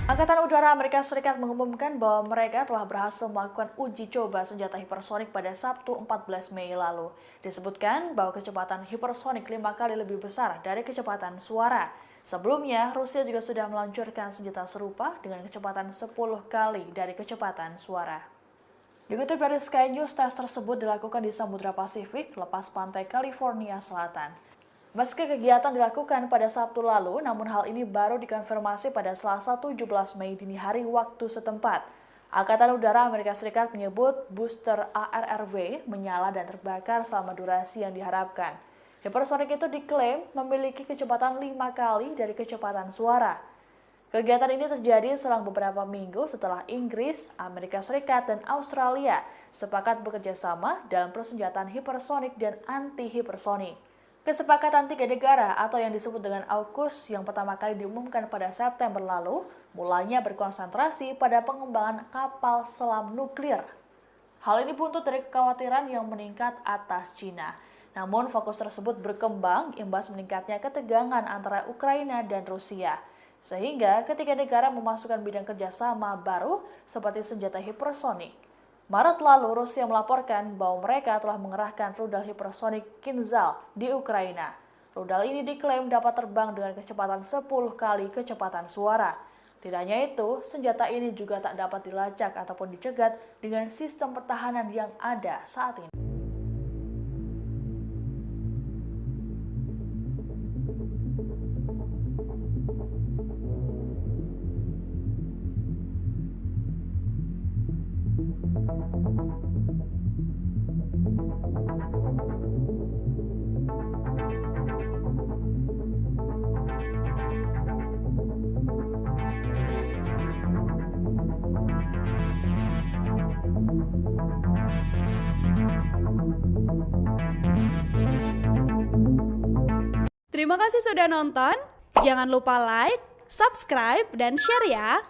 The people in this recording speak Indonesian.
Angkatan Udara Amerika Serikat mengumumkan bahwa mereka telah berhasil melakukan uji coba senjata hipersonik pada Sabtu 14 Mei lalu. Disebutkan bahwa kecepatan hipersonik 5 kali lebih besar dari kecepatan suara. Sebelumnya, Rusia juga sudah meluncurkan senjata serupa dengan kecepatan 10 kali dari kecepatan suara. Dikutip dari Sky News, tes tersebut dilakukan di Samudra Pasifik, lepas pantai California Selatan. Meski kegiatan dilakukan pada Sabtu lalu, namun hal ini baru dikonfirmasi pada Selasa 17 Mei dini hari waktu setempat. Angkatan Udara Amerika Serikat menyebut booster ARRW menyala dan terbakar selama durasi yang diharapkan. Hipersonik itu diklaim memiliki kecepatan 5 kali dari kecepatan suara. Kegiatan ini terjadi selang beberapa minggu setelah Inggris, Amerika Serikat, dan Australia sepakat bekerja sama dalam persenjataan hipersonik dan anti-hipersonik. Kesepakatan 3 negara atau yang disebut dengan AUKUS yang pertama kali diumumkan pada September lalu mulanya berkonsentrasi pada pengembangan kapal selam nuklir. Hal ini buntut dari kekhawatiran yang meningkat atas Cina. Namun fokus tersebut berkembang imbas meningkatnya ketegangan antara Ukraina dan Rusia. Sehingga ketiga negara memasukkan bidang kerjasama baru seperti senjata hipersonik. Maret lalu, Rusia melaporkan bahwa mereka telah mengerahkan rudal hipersonik Kinzhal di Ukraina. Rudal ini diklaim dapat terbang dengan kecepatan 10 kali kecepatan suara. Tidak hanya itu, senjata ini juga tak dapat dilacak ataupun dicegat dengan sistem pertahanan yang ada saat ini. Terima kasih sudah nonton. Jangan lupa like, subscribe, dan share ya.